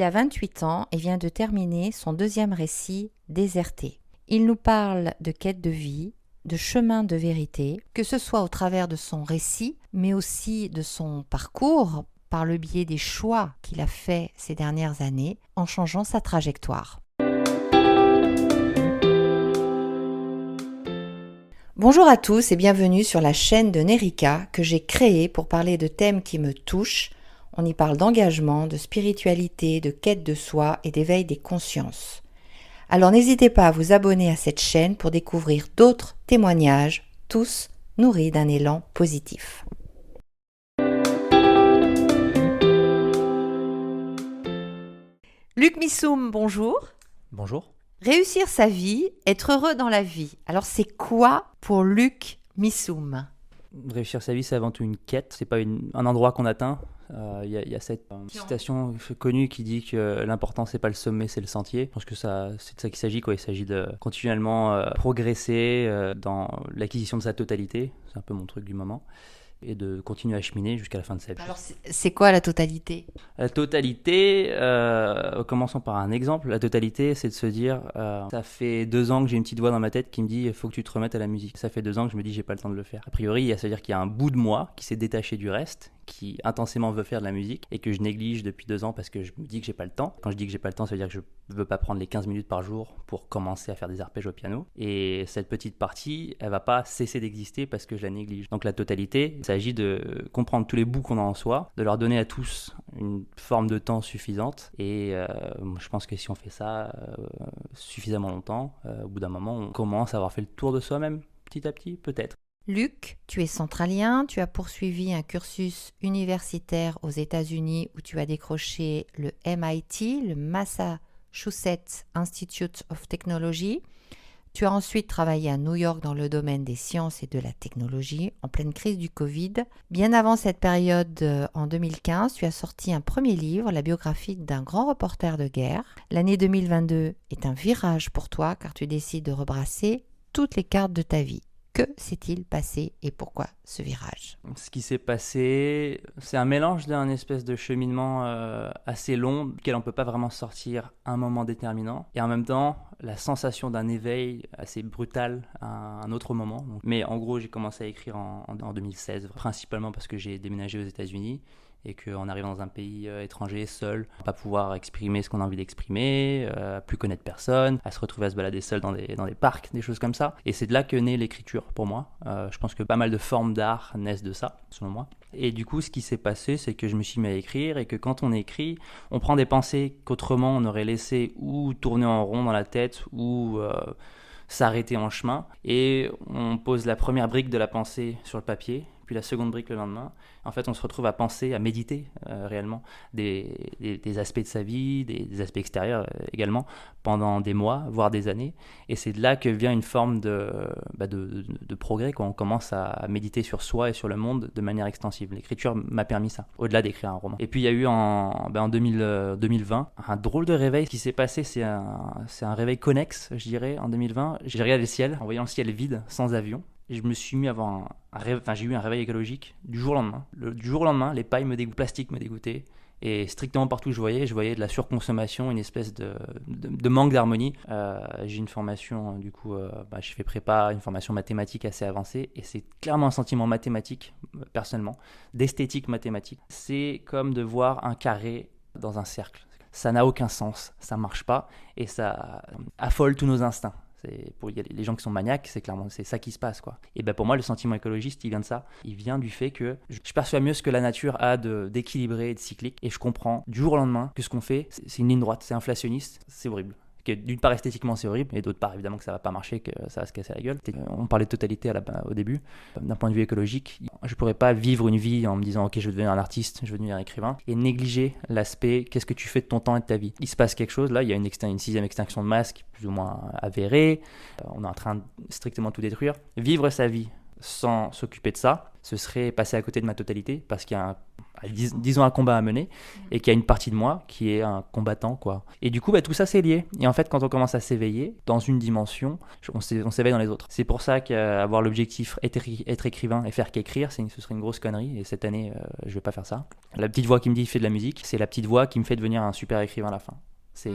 Il a 28 ans et vient de terminer son deuxième récit, Déserté. Il nous parle de quête de vie, de chemin de vérité, que ce soit au travers de son récit, mais aussi de son parcours, par le biais des choix qu'il a faits ces dernières années, en changeant sa trajectoire. Bonjour à tous et bienvenue sur la chaîne de Nerika que j'ai créée pour parler de thèmes qui me touchent. On y parle d'engagement, de spiritualité, de quête de soi et d'éveil des consciences. Alors n'hésitez pas à vous abonner à cette chaîne pour découvrir d'autres témoignages, tous nourris d'un élan positif. Luc Missoum, bonjour. Bonjour. Réussir sa vie, être heureux dans la vie. Alors c'est quoi pour Luc Missoum ? Réussir sa vie, c'est avant tout une quête. C'est pas un endroit qu'on atteint. Il y a cette citation connue qui dit que l'important c'est pas le sommet, c'est le sentier. Je pense que c'est de ça qu'il s'agit, quoi. Il s'agit de continuellement progresser dans l'acquisition de sa totalité. C'est un peu mon truc du moment. Et de continuer à cheminer jusqu'à la fin de sa vie. Alors c'est quoi la totalité ? La totalité, commençons par un exemple. La totalité, c'est de se dire, ça fait 2 ans que j'ai une petite voix dans ma tête qui me dit, il faut que tu te remettes à la musique. Ça fait 2 ans que je me dis, j'ai pas le temps de le faire. A priori, ça veut dire qu'il y a un bout de moi qui s'est détaché du reste, qui intensément veut faire de la musique et que je néglige depuis 2 ans parce que je me dis que j'ai pas le temps. Quand je dis que j'ai pas le temps, ça veut dire que je veux pas prendre les 15 minutes par jour pour commencer à faire des arpèges au piano. Et cette petite partie, elle va pas cesser d'exister parce que je la néglige. Donc la totalité, il s'agit de comprendre tous les bouts qu'on a en soi, de leur donner à tous une forme de temps suffisante. Et je pense que si on fait ça suffisamment longtemps, au bout d'un moment, on commence à avoir fait le tour de soi-même, petit à petit, peut-être. Luc, tu es centralien, tu as poursuivi un cursus universitaire aux États-Unis où tu as décroché le MIT, le Massachusetts Institute of Technology. Tu as ensuite travaillé à New York dans le domaine des sciences et de la technologie en pleine crise du Covid. Bien avant cette période, en 2015, tu as sorti un premier livre, la biographie d'un grand reporter de guerre. L'année 2022 est un virage pour toi car tu décides de rebrasser toutes les cartes de ta vie. Que s'est-il passé et pourquoi ce virage ? Ce qui s'est passé, c'est un mélange d'un espèce de cheminement assez long, duquel on ne peut pas vraiment sortir à un moment déterminant, et en même temps, la sensation d'un éveil assez brutal à un autre moment. Mais en gros, j'ai commencé à écrire en 2016, principalement parce que j'ai déménagé aux États-Unis, et qu'en arrivant dans un pays étranger, seul, pas pouvoir exprimer ce qu'on a envie d'exprimer, plus connaître personne, à se retrouver à se balader seul dans des parcs, des choses comme ça. Et c'est de là que naît l'écriture pour moi. Je pense que pas mal de formes d'art naissent de ça, selon moi. Et du coup, ce qui s'est passé, c'est que je me suis mis à écrire et que quand on écrit, on prend des pensées qu'autrement on aurait laissé ou tourner en rond dans la tête ou s'arrêter en chemin. Et on pose la première brique de la pensée sur le papier, puis la seconde brique le lendemain. En fait, on se retrouve à penser, à méditer réellement des aspects de sa vie, des aspects extérieurs également, pendant des mois, voire des années. Et c'est de là que vient une forme de progrès, quand on commence à méditer sur soi et sur le monde de manière extensive. L'écriture m'a permis ça, au-delà d'écrire un roman. Et puis il y a eu en 2020 un drôle de réveil. Ce qui s'est passé, c'est un réveil connexe, je dirais, en 2020. J'ai regardé le ciel, en voyant le ciel vide, sans avion. Et je me suis mis à avoir j'ai eu un réveil écologique du jour au lendemain. Du jour au lendemain, les pailles plastiques me dégoûtaient. Et strictement partout où je voyais de la surconsommation, une espèce de manque d'harmonie. J'ai une formation, du coup, j'ai fait prépa, une formation mathématique assez avancée. Et c'est clairement un sentiment mathématique, personnellement, d'esthétique mathématique. C'est comme de voir un carré dans un cercle. Ça n'a aucun sens, ça marche pas. Et ça affole tous nos instincts. Pour les gens qui sont maniaques, c'est ça qui se passe, quoi. Et ben pour moi, le sentiment écologiste, il vient de ça. Il vient du fait que je perçois mieux ce que la nature a d'équilibré et de cyclique, et je comprends du jour au lendemain que ce qu'on fait, c'est une ligne droite, c'est inflationniste, c'est horrible. Que d'une part esthétiquement c'est horrible, et d'autre part évidemment que ça va pas marcher, que ça va se casser la gueule. On parlait de totalité au début. D'un point de vue écologique, je pourrais pas vivre une vie en me disant ok, je veux devenir un artiste, je veux devenir un écrivain, et négliger l'aspect qu'est-ce que tu fais de ton temps et de ta vie. Il se passe quelque chose là, il y a une 6e extinction de masse plus ou moins avérée, on est en train de strictement tout détruire. Vivre sa vie sans s'occuper de ça, ce serait passer à côté de ma totalité, parce qu'il y a disons un combat à mener, et qu'il y a une partie de moi qui est un combattant, quoi. Et du coup, tout ça, c'est lié. Et en fait, quand on commence à s'éveiller dans une dimension, on s'éveille dans les autres. C'est pour ça qu'avoir l'objectif être écrivain et faire qu'écrire, ce serait une grosse connerie. Et cette année, je vais pas faire ça. La petite voix qui me dit fais de la musique, c'est la petite voix qui me fait devenir un super écrivain à la fin. C'est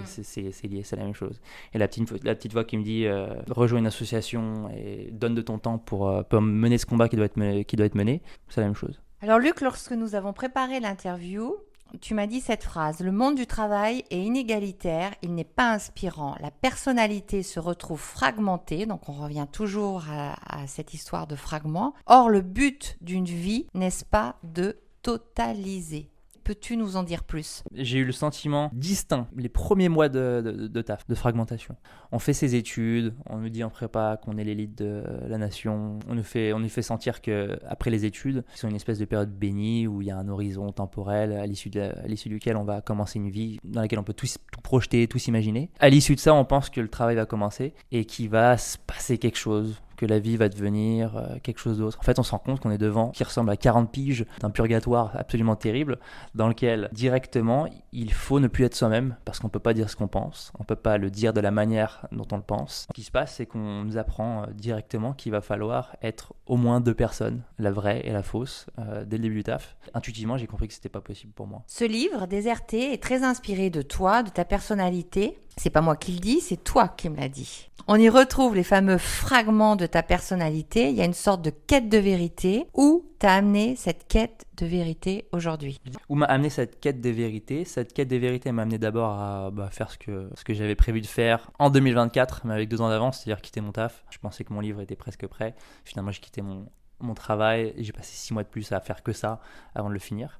lié, c'est la même chose. Et la petite voix qui me dit rejoins une association et donne de ton temps pour mener ce combat qui doit être mené, c'est la même chose. Alors Luc, lorsque nous avons préparé l'interview, tu m'as dit cette phrase: le monde du travail est inégalitaire, il n'est pas inspirant, la personnalité se retrouve fragmentée, donc on revient toujours à cette histoire de fragments. Or le but d'une vie, n'est-ce pas, de totaliser? Peux-tu nous en dire plus? J'ai eu le sentiment distinct, les premiers mois de taf, de fragmentation. On fait ses études, on nous dit en prépa qu'on est l'élite de la nation, on nous fait sentir qu'après les études, c'est une espèce de période bénie où il y a un horizon temporel à l'issue duquel on va commencer une vie dans laquelle on peut tout projeter, tout s'imaginer. À l'issue de ça, on pense que le travail va commencer et qu'il va se passer quelque chose, que la vie va devenir quelque chose d'autre. En fait, on se rend compte qu'on est devant qui ressemble à 40 piges d'un purgatoire absolument terrible, dans lequel, directement, il faut ne plus être soi-même, parce qu'on ne peut pas dire ce qu'on pense, on ne peut pas le dire de la manière dont on le pense. Ce qui se passe, c'est qu'on nous apprend directement qu'il va falloir être au moins 2 personnes, la vraie et la fausse, dès le début du taf. Intuitivement, j'ai compris que c'était pas possible pour moi. Ce livre, Déserté, est très inspiré de toi, de ta personnalité. C'est pas moi qui le dis, c'est toi qui me l'as dit. On y retrouve les fameux fragments de ta personnalité. Il y a une sorte de quête de vérité. Où t'as amené cette quête de vérité aujourd'hui? Où m'a amené cette quête des vérités? Cette quête des vérités m'a amené d'abord à faire ce que j'avais prévu de faire en 2024, mais avec 2 ans d'avance, c'est-à-dire quitter mon taf. Je pensais que mon livre était presque prêt. Finalement, j'ai quitté mon travail et j'ai passé 6 mois de plus à faire que ça avant de le finir.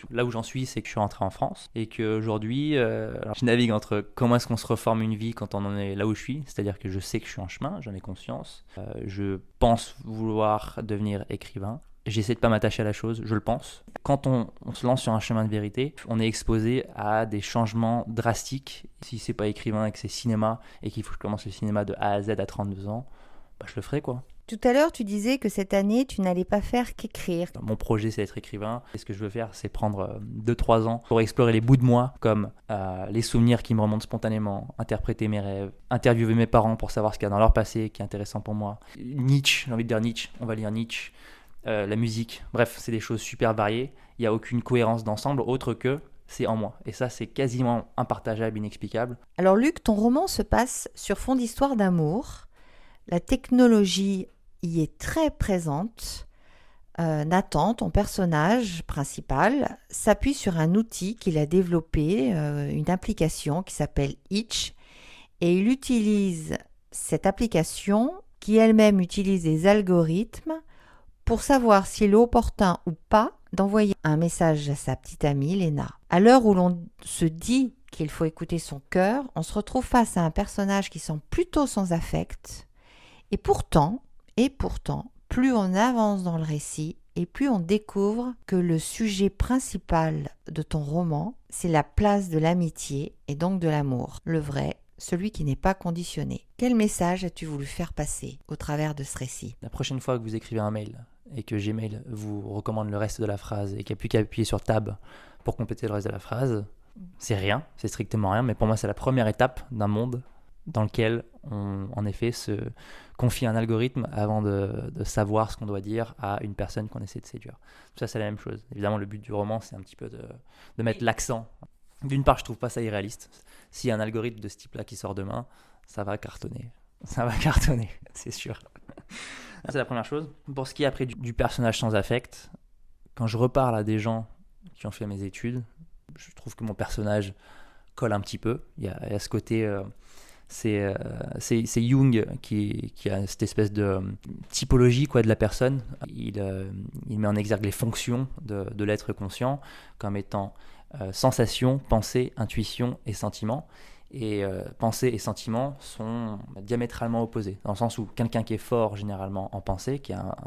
Là où j'en suis, c'est que je suis rentré en France et qu'aujourd'hui, je navigue entre comment est-ce qu'on se reforme une vie quand on en est là où je suis, c'est-à-dire que je sais que je suis en chemin, j'en ai conscience, je pense vouloir devenir écrivain, j'essaie de pas m'attacher à la chose, je le pense. Quand on se lance sur un chemin de vérité, on est exposé à des changements drastiques. Si c'est pas écrivain et que c'est cinéma et qu'il faut que je commence le cinéma de A à Z à 32 ans, je le ferai, quoi. Tout à l'heure, tu disais que cette année, tu n'allais pas faire qu'écrire. Mon projet, c'est d'être écrivain. Et ce que je veux faire, c'est prendre 2-3 ans pour explorer les bouts de moi, comme les souvenirs qui me remontent spontanément, interpréter mes rêves, interviewer mes parents pour savoir ce qu'il y a dans leur passé qui est intéressant pour moi. Nietzsche, j'ai envie de dire Nietzsche, on va lire Nietzsche, la musique. Bref, c'est des choses super variées. Il n'y a aucune cohérence d'ensemble autre que c'est en moi. Et ça, c'est quasiment impartageable, inexplicable. Alors Luc, ton roman se passe sur fond d'histoire d'amour. La technologie y est très présente. Nathan, ton personnage principal, s'appuie sur un outil qu'il a développé, une application qui s'appelle Itch, et il utilise cette application qui elle-même utilise des algorithmes pour savoir s'il est opportun ou pas d'envoyer un message à sa petite amie Léna. À l'heure où l'on se dit qu'il faut écouter son cœur, on se retrouve face à un personnage qui semble plutôt sans affect. Et pourtant, plus on avance dans le récit et plus on découvre que le sujet principal de ton roman, c'est la place de l'amitié et donc de l'amour, le vrai, celui qui n'est pas conditionné. Quel message as-tu voulu faire passer au travers de ce récit? La prochaine fois que vous écrivez un mail et que Gmail vous recommande le reste de la phrase et qu'il n'y a plus qu'à appuyer sur Tab pour compléter le reste de la phrase, c'est rien, c'est strictement rien, mais pour moi c'est la première étape d'un monde dans lequel on, en effet, se confie un algorithme avant de savoir ce qu'on doit dire à une personne qu'on essaie de séduire. Ça, c'est la même chose. Évidemment, le but du roman, c'est un petit peu de mettre l'accent. D'une part, je trouve pas ça irréaliste. S'il y a un algorithme de ce type-là qui sort demain, ça va cartonner. Ça va cartonner, c'est sûr. C'est la première chose. Pour ce qui est après du personnage sans affect, quand je reparle à des gens qui ont fait mes études, je trouve que mon personnage colle un petit peu. Il y a ce côté... C'est Jung qui a cette espèce de typologie de la personne. Il met en exergue les fonctions de l'être conscient comme étant sensation, pensée, intuition et sentiment. Et pensée et sentiment sont diamétralement opposés, dans le sens où quelqu'un qui est fort généralement en pensée, qui a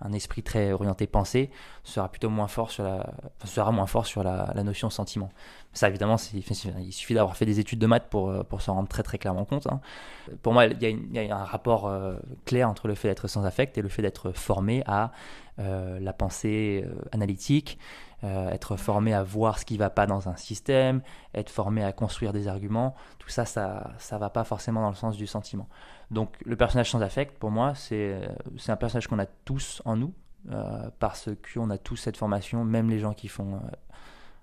un esprit très orienté pensée, sera moins fort sur la notion sentiment. Ça, évidemment, il suffit d'avoir fait des études de maths pour s'en rendre très très clairement compte. Hein. Pour moi, il y a un rapport clair entre le fait d'être sans affect et le fait d'être formé à la pensée analytique, être formé à voir ce qui ne va pas dans un système, être formé à construire des arguments, tout ça, ça va pas forcément dans le sens du sentiment. Donc le personnage sans affect, pour moi, c'est un personnage qu'on a tous en nous, parce qu'on a tous cette formation, même les gens qui font...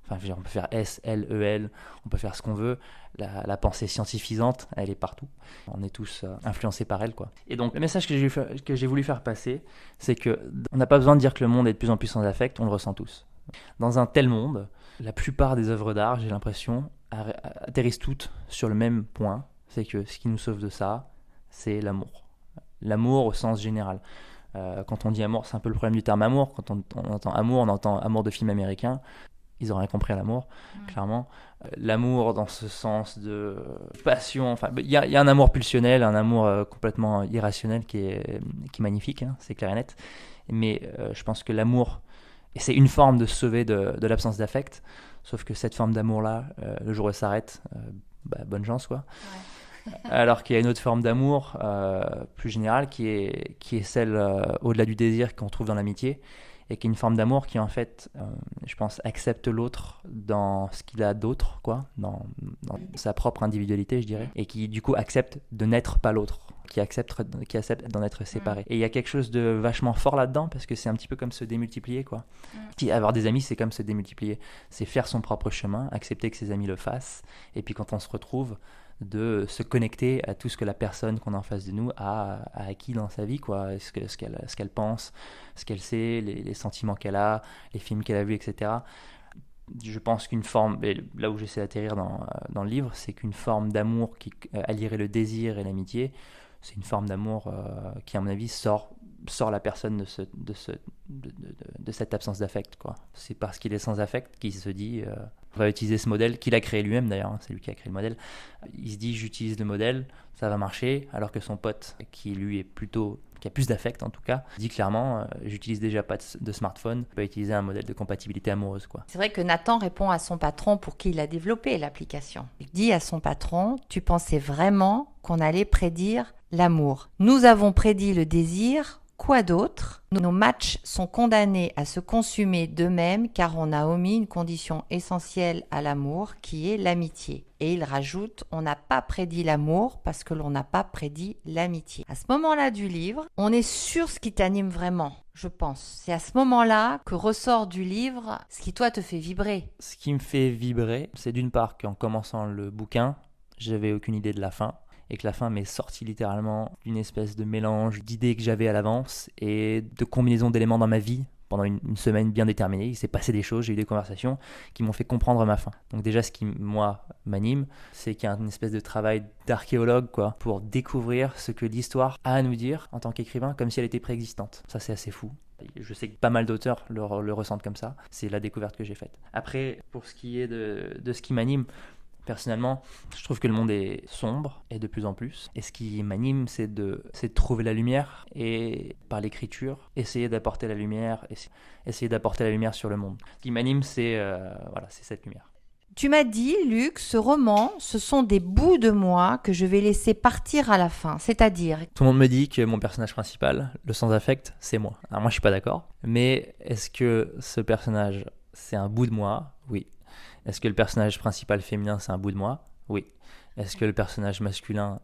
Enfin, je veux dire, on peut faire S, L, E, L, on peut faire ce qu'on veut. La pensée scientifisante, elle est partout. On est tous influencés par elle, quoi. Et donc, le message que j'ai voulu faire passer, c'est qu'on n'a pas besoin de dire que le monde est de plus en plus sans affect, on le ressent tous. Dans un tel monde, la plupart des œuvres d'art, j'ai l'impression, atterrissent toutes sur le même point. C'est que ce qui nous sauve de ça, c'est l'amour. L'amour au sens général. Quand on dit amour, c'est un peu le problème du terme amour. Quand on entend amour de film américain. Ils n'ont rien compris à l'amour, clairement. L'amour dans ce sens de passion, enfin, il y a un amour pulsionnel, un amour complètement irrationnel qui est magnifique, hein, c'est clair et net. Mais je pense que l'amour, et c'est une forme de se sauver de l'absence d'affect, sauf que cette forme d'amour-là, le jour où elle s'arrête, bonne chance, quoi. Ouais. Alors qu'il y a une autre forme d'amour plus générale qui est celle au-delà du désir qu'on trouve dans l'amitié, et qui est une forme d'amour qui, en fait, je pense, accepte l'autre dans ce qu'il a d'autre, quoi, dans sa propre individualité, je dirais, et qui, du coup, accepte de n'être pas l'autre, qui accepte d'en être séparé. Et il y a quelque chose de vachement fort là-dedans, parce que c'est un petit peu comme se démultiplier, quoi. Avoir des amis, c'est comme se démultiplier. C'est faire son propre chemin, accepter que ses amis le fassent, et puis quand on se retrouve, de se connecter à tout ce que la personne qu'on a en face de nous a acquis dans sa vie, quoi. Ce qu'elle pense, ce qu'elle sait, les sentiments qu'elle a, les films qu'elle a vus, etc. Je pense qu'une forme, et là où j'essaie d'atterrir dans le livre, c'est qu'une forme d'amour qui allierait le désir et l'amitié, c'est une forme d'amour qui, à mon avis, sort la personne de cette absence d'affect, quoi. C'est parce qu'il est sans affect qu'il se dit on va utiliser ce modèle qu'il a créé lui-même, d'ailleurs, hein, c'est lui qui a créé le modèle. Il se dit j'utilise le modèle, ça va marcher, alors que son pote qui a plus d'affect en tout cas, dit clairement j'utilise déjà pas de smartphone, je peux utiliser un modèle de compatibilité amoureuse, quoi. C'est vrai que Nathan répond à son patron pour qui il a développé l'application. Il dit à son patron, tu pensais vraiment qu'on allait prédire l'amour. Nous avons prédit le désir. Quoi d'autre ? Nos matchs sont condamnés à se consumer d'eux-mêmes car on a omis une condition essentielle à l'amour qui est l'amitié. Et il rajoute, on n'a pas prédit l'amour parce que l'on n'a pas prédit l'amitié. À ce moment-là du livre, on est sur ce qui t'anime vraiment, je pense. C'est à ce moment-là que ressort du livre ce qui toi te fait vibrer. Ce qui me fait vibrer, c'est d'une part qu'en commençant le bouquin, j'avais aucune idée de la fin. Et que la fin m'est sortie littéralement d'une espèce de mélange d'idées que j'avais à l'avance et de combinaisons d'éléments dans ma vie pendant une semaine bien déterminée. Il s'est passé des choses, j'ai eu des conversations qui m'ont fait comprendre ma fin. Donc déjà, ce qui, moi, m'anime, c'est qu'il y a une espèce de travail d'archéologue, quoi, pour découvrir ce que l'histoire a à nous dire en tant qu'écrivain, comme si elle était préexistante. Ça, c'est assez fou. Je sais que pas mal d'auteurs le ressentent comme ça. C'est la découverte que j'ai faite. Après, pour ce qui est de ce qui m'anime, personnellement, je trouve que le monde est sombre et de plus en plus. Et ce qui m'anime, c'est de trouver la lumière et par l'écriture, essayer d'apporter la lumière, sur le monde. Ce qui m'anime, c'est cette lumière. Tu m'as dit, Luc, ce roman, ce sont des bouts de moi que je vais laisser partir à la fin. C'est-à-dire... Tout le monde me dit que mon personnage principal, le sans-affect, c'est moi. Alors moi, je suis pas d'accord. Mais est-ce que ce personnage, c'est un bout de moi ? Oui. Est-ce que le personnage principal féminin, c'est un bout de moi ? Oui. Est-ce que le personnage masculin,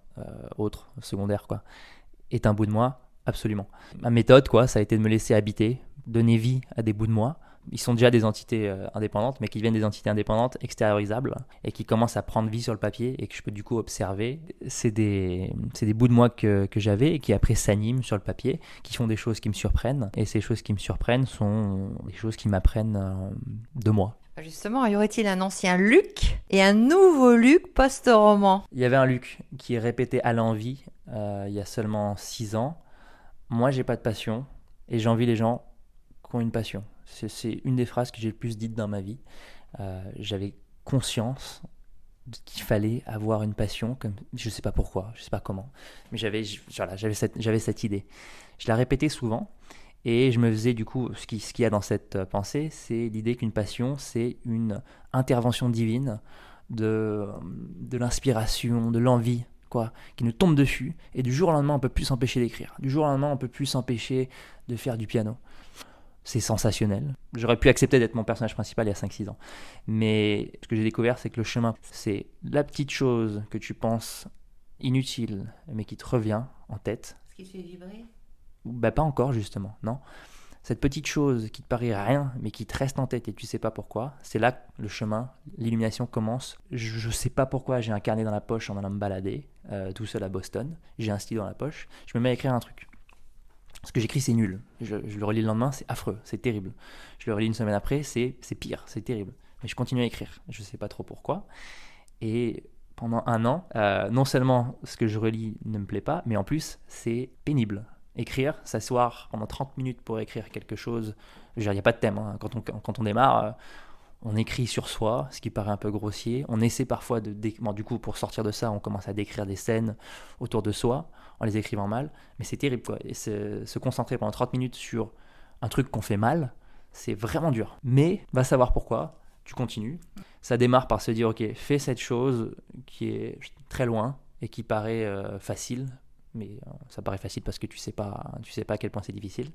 autre, secondaire, quoi, est un bout de moi ? Absolument. Ma méthode, quoi, ça a été de me laisser habiter, donner vie à des bouts de moi. Ils sont déjà des entités indépendantes, mais qui deviennent des entités indépendantes, extériorisables, et qui commencent à prendre vie sur le papier et que je peux du coup observer. C'est des bouts de moi que j'avais et qui après s'animent sur le papier, qui font des choses qui me surprennent. Et ces choses qui me surprennent sont des choses qui m'apprennent de moi. Justement, y aurait-il un ancien Luc et un nouveau Luc post-roman ? Il y avait un Luc qui est répété à l'envi il y a seulement 6 ans. Moi, j'ai pas de passion et j'envie les gens qui ont une passion. C'est une des phrases que j'ai le plus dites dans ma vie. J'avais conscience qu'il fallait avoir une passion, comme, je sais pas pourquoi, je sais pas comment, mais j'avais cette idée. Je la répétais souvent. Et je me faisais du coup, ce qu'il y a dans cette pensée, c'est l'idée qu'une passion, c'est une intervention divine de l'inspiration, de l'envie, quoi, qui nous tombe dessus. Et du jour au lendemain, on ne peut plus s'empêcher d'écrire. Du jour au lendemain, on ne peut plus s'empêcher de faire du piano. c'est sensationnel. J'aurais pu accepter d'être mon personnage principal il y a 5-6 ans. Mais ce que j'ai découvert, c'est que le chemin, c'est la petite chose que tu penses inutile, mais qui te revient en tête. Ce qui te fait vibrer. Bah pas encore justement, non. Cette petite chose qui te paraît rien, mais qui te reste en tête et tu sais pas pourquoi, c'est là que le chemin, l'illumination commence. Je sais pas pourquoi, j'ai un carnet dans la poche en allant me balader, tout seul à Boston. J'ai un stylo dans la poche, je me mets à écrire un truc. Ce que j'écris, c'est nul. Je le relis le lendemain, c'est affreux, c'est terrible. Je le relis une semaine après, c'est pire, c'est terrible. Mais je continue à écrire, je sais pas trop pourquoi. Et pendant 1 an, non seulement ce que je relis ne me plaît pas, mais en plus, c'est pénible. Écrire, s'asseoir pendant 30 minutes pour écrire quelque chose, il n'y a pas de thème. Hein. Quand on démarre, on écrit sur soi, ce qui paraît un peu grossier. On essaie parfois bon, du coup, pour sortir de ça, on commence à décrire des scènes autour de soi, en les écrivant mal. Mais c'est terrible, quoi. Et se concentrer pendant 30 minutes sur un truc qu'on fait mal, c'est vraiment dur. Mais, va savoir pourquoi, tu continues. Ça démarre par se dire, ok, fais cette chose qui est très loin et qui paraît facile, mais ça paraît facile parce que tu sais pas à quel point c'est difficile.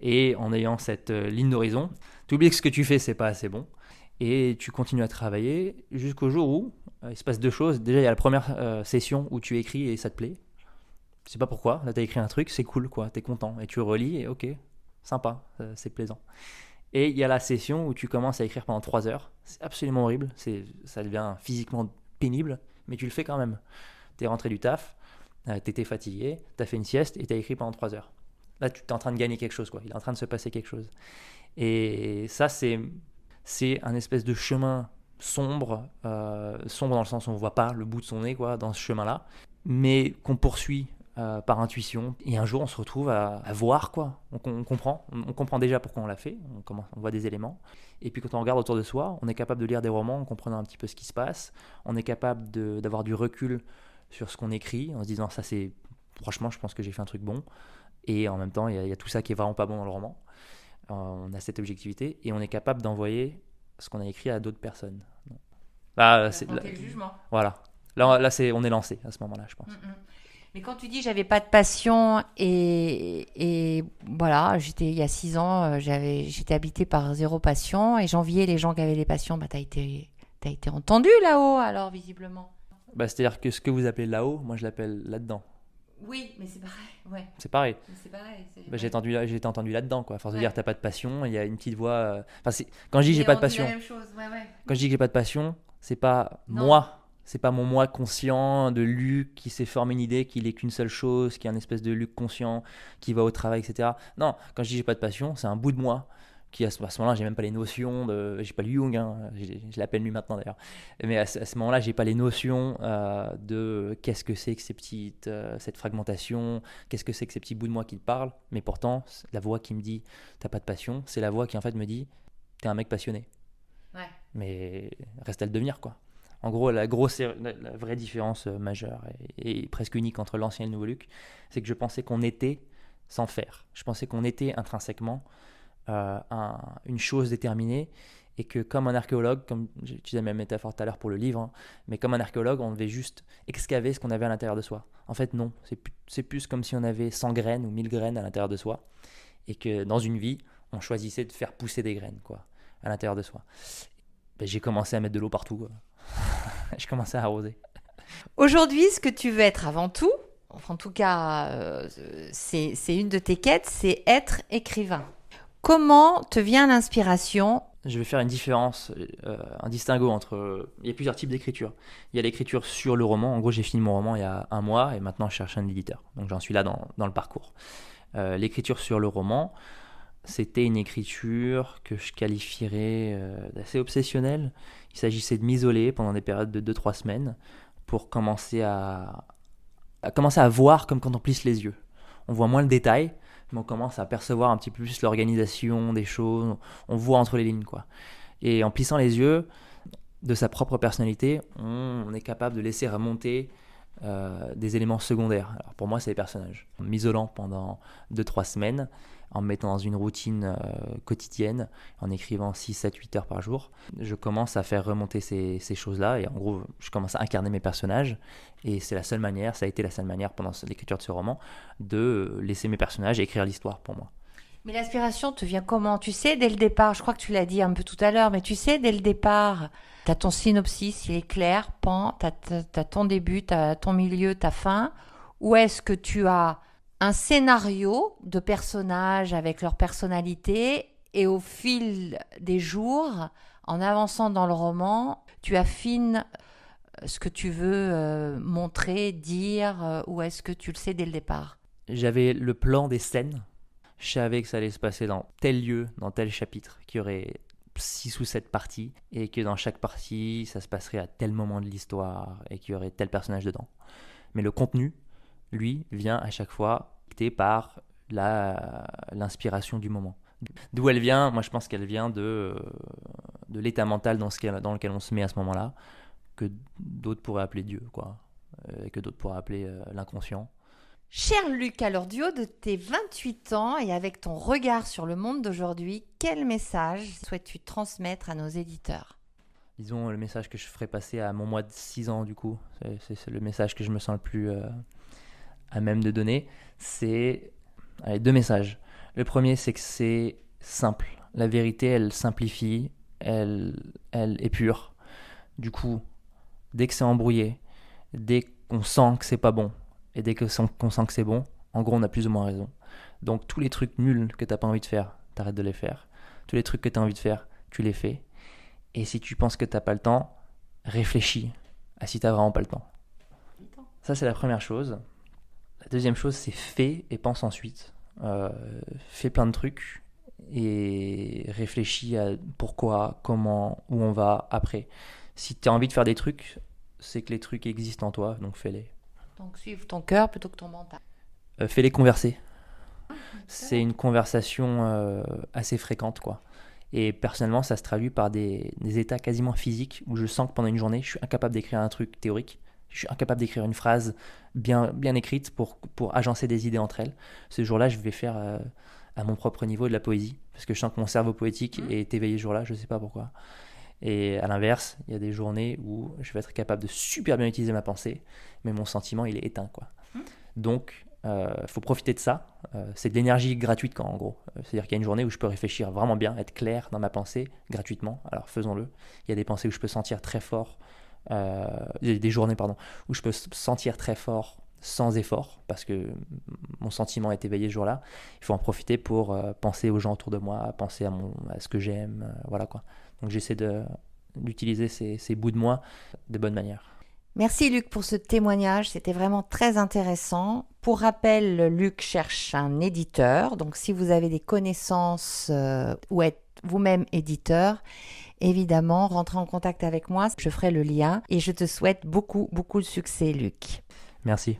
Et en ayant cette ligne d'horizon, tu oublies que ce que tu fais, c'est pas assez bon. Et tu continues à travailler jusqu'au jour où il se passe 2 choses. Déjà, il y a la première session où tu écris et ça te plaît. Je sais pas pourquoi. Là, tu as écrit un truc, c'est cool, quoi. Tu es content. Et tu relis et ok, sympa, c'est plaisant. Et il y a la session où tu commences à écrire pendant 3 heures. C'est absolument horrible. Ça devient physiquement pénible, mais tu le fais quand même. Tu es rentré du taf, tu étais fatigué, tu as fait une sieste et tu as écrit pendant 3 heures. Là, tu es en train de gagner quelque chose, quoi. Il est en train de se passer quelque chose. Et ça, c'est un espèce de chemin sombre dans le sens où on ne voit pas le bout de son nez, quoi, dans ce chemin-là, mais qu'on poursuit par intuition. Et un jour, on se retrouve à voir, quoi. On comprend déjà pourquoi on l'a fait, on voit des éléments. Et puis quand on regarde autour de soi, on est capable de lire des romans en comprenant un petit peu ce qui se passe. On est capable d'avoir du recul sur ce qu'on écrit, en se disant, ça c'est... Franchement, je pense que j'ai fait un truc bon. Et en même temps, il y a tout ça qui est vraiment pas bon dans le roman. On a cette objectivité et on est capable d'envoyer ce qu'on a écrit à d'autres personnes. Là, le jugement. Voilà. Là on est lancé à ce moment-là, je pense. Mais quand tu dis j'avais pas de passion et voilà, il y a 6 ans, j'étais habitée par 0 passion et j'enviais les gens qui avaient des passions, bah t'as été entendu là-haut alors visiblement. Bah, c'est-à-dire que ce que vous appelez là-haut, moi je l'appelle là-dedans. Oui, mais c'est pareil, ouais. C'est pareil. C'est pareil. Bah, j'ai été entendu là-dedans, quoi. À force de dire t'as pas de passion, il y a une petite voix. Quand je dis j'ai pas de passion, la même chose. Ouais. Quand je dis que j'ai pas de passion, c'est pas Non. moi. C'est pas mon moi conscient de Luc qui s'est formé une idée qu'il est qu'une seule chose, qui est un espèce de Luc conscient qui va au travail, etc. Non, quand je dis j'ai pas de passion, c'est un bout de moi qui à ce moment-là, j'ai même pas les notions de, j'ai pas le Jung, hein, je l'appelle lui maintenant d'ailleurs. Mais à ce moment-là, j'ai pas les notions de qu'est-ce que c'est que cette fragmentation, qu'est-ce que c'est que ces petits bouts de moi qui te parlent. Mais pourtant, la voix qui me dit t'as pas de passion, c'est la voix qui en fait me dit t'es un mec passionné. Ouais. Mais reste à le devenir, quoi. En gros, la vraie différence majeure et presque unique entre l'ancien et le nouveau Luc, c'est que je pensais qu'on était sans faire. Je pensais qu'on était intrinsèquement une chose déterminée et que comme un archéologue, comme j'ai utilisé la même métaphore tout à l'heure pour le livre, hein, mais comme un archéologue, on devait juste excaver ce qu'on avait à l'intérieur de soi. En fait, non. C'est plus comme si on avait 100 graines ou 1000 graines à l'intérieur de soi et que dans une vie, on choisissait de faire pousser des graines, quoi, à l'intérieur de soi. Ben, j'ai commencé à mettre de l'eau partout, quoi. Je commençais à arroser. Aujourd'hui, ce que tu veux être avant tout, enfin, en tout cas, c'est une de tes quêtes, c'est être écrivain. Comment te vient l'inspiration ? Je vais faire une différence, un distinguo entre... Il y a plusieurs types d'écriture. Il y a l'écriture sur le roman. En gros, j'ai fini mon roman il y a 1 mois et maintenant je cherche un éditeur. Donc j'en suis là dans le parcours. L'écriture sur le roman, c'était une écriture que je qualifierais d'assez obsessionnelle. Il s'agissait de m'isoler pendant des périodes de 2-3 semaines pour commencer à voir comme quand on plisse les yeux. On voit moins le détail, mais on commence à percevoir un petit peu plus l'organisation des choses. On voit entre les lignes, quoi. Et en plissant les yeux de sa propre personnalité, on est capable de laisser remonter des éléments secondaires. Alors pour moi, c'est les personnages. En m'isolant pendant 2-3 semaines, en me mettant dans une routine quotidienne, en écrivant 6-7-8 heures par jour, je commence à faire remonter ces choses-là et en gros, je commence à incarner mes personnages et ça a été la seule manière pendant l'écriture de ce roman de laisser mes personnages écrire l'histoire pour moi. Mais l'aspiration te vient comment? Tu sais, dès le départ, je crois que tu l'as dit un peu tout à l'heure, mais tu sais, dès le départ, tu as ton synopsis, il est clair, pan, tu as ton début, tu as ton milieu, ta fin. Ou est-ce que tu as un scénario de personnages avec leur personnalité et au fil des jours, en avançant dans le roman, tu affines ce que tu veux montrer, dire, ou est-ce que tu le sais dès le départ? J'avais le plan des scènes. Je savais que ça allait se passer dans tel lieu, dans tel chapitre, qu'il y aurait 6 ou 7 parties, et que dans chaque partie, ça se passerait à tel moment de l'histoire, et qu'il y aurait tel personnage dedans. Mais le contenu, lui, vient à chaque fois dicté par l'inspiration du moment. D'où elle vient? Moi, je pense qu'elle vient de l'état mental dans lequel on se met à ce moment-là, que d'autres pourraient appeler Dieu, quoi, et que d'autres pourraient appeler l'inconscient. Cher Luc, alors du haut de tes 28 ans et avec ton regard sur le monde d'aujourd'hui, quel message souhaites-tu transmettre à nos éditeurs? Disons, le message que je ferais passer à mon moi de 6 ans, du coup, c'est le message que je me sens le plus à même de donner. C'est deux messages. Le premier, c'est que c'est simple. La vérité, elle simplifie, elle est pure. Du coup, dès que c'est embrouillé, dès qu'on sent que c'est pas bon, et dès qu'on sent que c'est bon, en gros, on a plus ou moins raison. Donc, tous les trucs nuls que t'as pas envie de faire, t'arrêtes de les faire. Tous les trucs que t'as envie de faire, tu les fais. Et si tu penses que t'as pas le temps, réfléchis à si t'as vraiment pas le temps. Ça, c'est la première chose. La deuxième chose, c'est fais et pense ensuite. Fais plein de trucs et réfléchis à pourquoi, comment, où on va après. Si tu as envie de faire des trucs, c'est que les trucs existent en toi, donc fais-les. Donc suivre ton cœur plutôt que ton mental. Fais-les converser. C'est une conversation assez fréquente, quoi. Et personnellement, ça se traduit par des états quasiment physiques où je sens que pendant une journée, je suis incapable d'écrire un truc théorique. Je suis incapable d'écrire une phrase bien écrite pour agencer des idées entre elles. Ce jour-là, je vais faire à mon propre niveau de la poésie, parce que je sens que mon cerveau poétique est éveillé ce jour-là, je ne sais pas pourquoi. Et à l'inverse, il y a des journées où je vais être capable de super bien utiliser ma pensée, mais mon sentiment, il est éteint, quoi. Donc, faut profiter de ça. C'est de l'énergie gratuite, en gros. C'est-à-dire qu'il y a une journée où je peux réfléchir vraiment bien, être clair dans ma pensée gratuitement. Alors, faisons-le. Il y a des pensées où je peux sentir très fort. Des journées, pardon, où je peux sentir très fort sans effort, parce que mon sentiment est éveillé ce jour-là. Il faut en profiter pour penser aux gens autour de moi, penser à ce que j'aime, voilà quoi. Donc j'essaie d'utiliser ces bouts de moi de bonne manière. Merci Luc pour ce témoignage, c'était vraiment très intéressant. Pour rappel, Luc cherche un éditeur, donc si vous avez des connaissances ou êtes vous-même éditeur, évidemment, rentrez en contact avec moi, je ferai le lien et je te souhaite beaucoup de succès Luc. Merci.